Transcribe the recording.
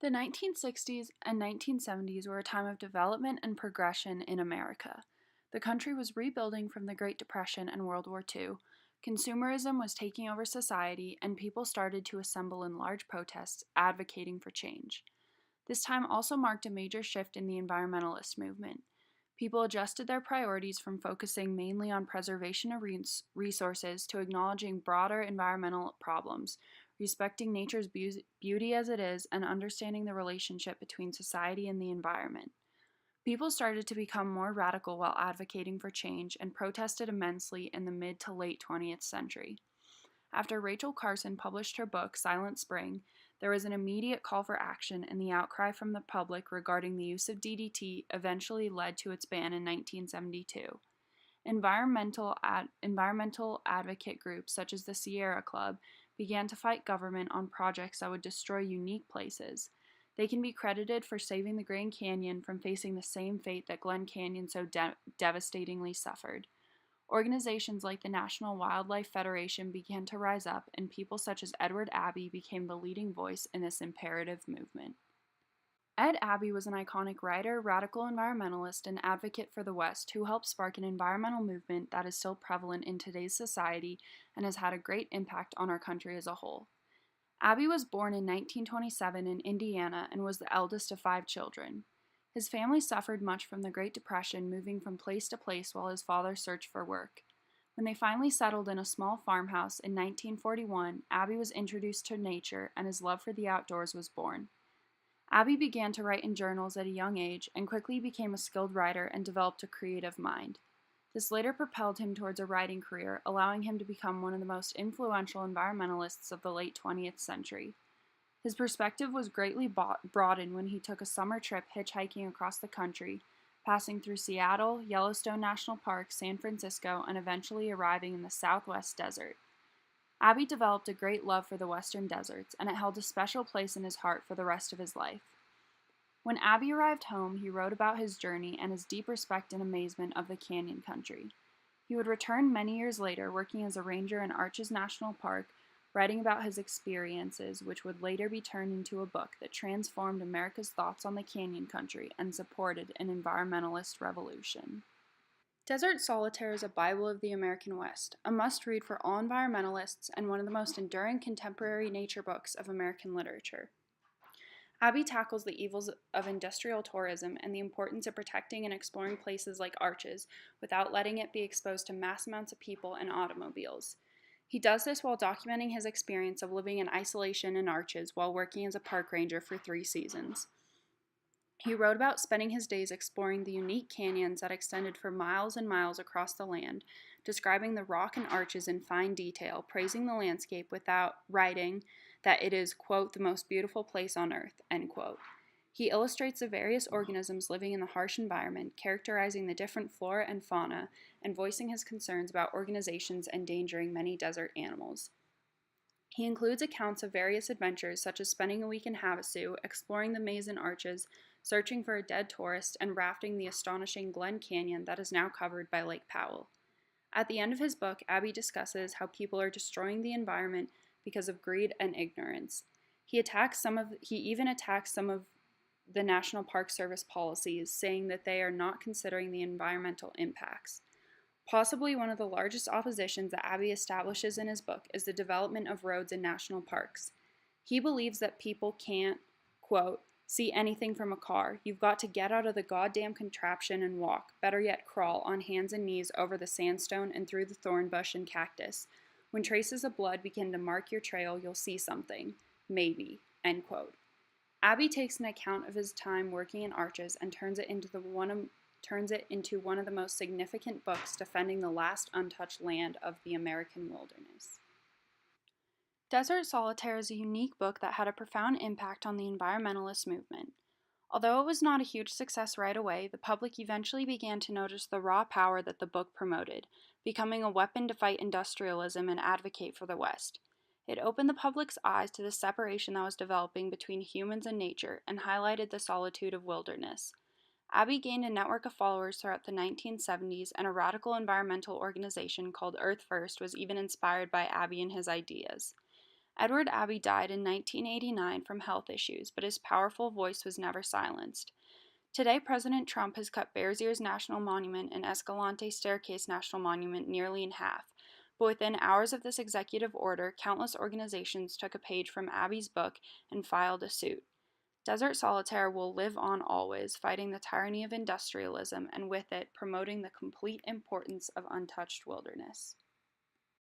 The 1960s and 1970s were a time of development and progression in America. The country was rebuilding from the Great Depression and World War II. Consumerism was taking over society, and people started to assemble in large protests advocating for change. This time also marked a major shift in the environmentalist movement. People adjusted their priorities from focusing mainly on preservation of resources to acknowledging broader environmental problems, respecting nature's beauty as it is, and understanding the relationship between society and the environment. People started to become more radical while advocating for change and protested immensely in the mid to late 20th century. After Rachel Carson published her book, Silent Spring, there was an immediate call for action, and the outcry from the public regarding the use of DDT eventually led to its ban in 1972. Environmental advocate groups such as the Sierra Club began to fight government on projects that would destroy unique places. They can be credited for saving the Grand Canyon from facing the same fate that Glen Canyon so devastatingly suffered. Organizations like the National Wildlife Federation began to rise up, and people such as Edward Abbey became the leading voice in this imperative movement. Ed Abbey was an iconic writer, radical environmentalist, and advocate for the West who helped spark an environmental movement that is still prevalent in today's society and has had a great impact on our country as a whole. Abbey was born in 1927 in Indiana and was the eldest of 5 children. His family suffered much from the Great Depression, moving from place to place while his father searched for work. When they finally settled in a small farmhouse in 1941, Abbey was introduced to nature and his love for the outdoors was born. Abbey began to write in journals at a young age and quickly became a skilled writer and developed a creative mind. This later propelled him towards a writing career, allowing him to become one of the most influential environmentalists of the late 20th century. His perspective was greatly broadened when he took a summer trip hitchhiking across the country, passing through Seattle, Yellowstone National Park, San Francisco, and eventually arriving in the Southwest Desert. Abbey developed a great love for the western deserts, and it held a special place in his heart for the rest of his life. When Abbey arrived home, he wrote about his journey and his deep respect and amazement of the canyon country. He would return many years later, working as a ranger in Arches National Park, writing about his experiences, which would later be turned into a book that transformed America's thoughts on the canyon country and supported an environmentalist revolution. Desert Solitaire is a Bible of the American West, a must-read for all environmentalists and one of the most enduring contemporary nature books of American literature. Abbey tackles the evils of industrial tourism and the importance of protecting and exploring places like Arches without letting it be exposed to mass amounts of people and automobiles. He does this while documenting his experience of living in isolation in Arches while working as a park ranger for 3 seasons. He wrote about spending his days exploring the unique canyons that extended for miles and miles across the land, describing the rock and arches in fine detail, praising the landscape without writing that it is, quote, the most beautiful place on earth, end quote. He illustrates the various organisms living in the harsh environment, characterizing the different flora and fauna, and voicing his concerns about organizations endangering many desert animals. He includes accounts of various adventures, such as spending a week in Havasu, exploring the maze and arches, searching for a dead tourist, and rafting the astonishing Glen Canyon that is now covered by Lake Powell. At the end of his book, Abbey discusses how people are destroying the environment because of greed and ignorance. He even attacks some of the National Park Service policies, saying that they are not considering the environmental impacts. Possibly one of the largest oppositions that Abbey establishes in his book is the development of roads in national parks. He believes that people can't, quote, see anything from a car. You've got to get out of the goddamn contraption and walk, better yet crawl, on hands and knees over the sandstone and through the thorn bush and cactus. When traces of blood begin to mark your trail, you'll see something. Maybe, end quote. Abbey takes an account of his time working in Arches and turns it into one of the most significant books defending the last untouched land of the American wilderness. Desert Solitaire is a unique book that had a profound impact on the environmentalist movement. Although it was not a huge success right away, the public eventually began to notice the raw power that the book promoted, becoming a weapon to fight industrialism and advocate for the West. It opened the public's eyes to the separation that was developing between humans and nature and highlighted the solitude of wilderness. Abbey gained a network of followers throughout the 1970s, and a radical environmental organization called Earth First was even inspired by Abbey and his ideas. Edward Abbey died in 1989 from health issues, but his powerful voice was never silenced. Today, President Trump has cut Bears Ears National Monument and Escalante Staircase National Monument nearly in half. But within hours of this executive order, countless organizations took a page from Abbey's book and filed a suit. Desert Solitaire will live on always, fighting the tyranny of industrialism and with it, promoting the complete importance of untouched wilderness.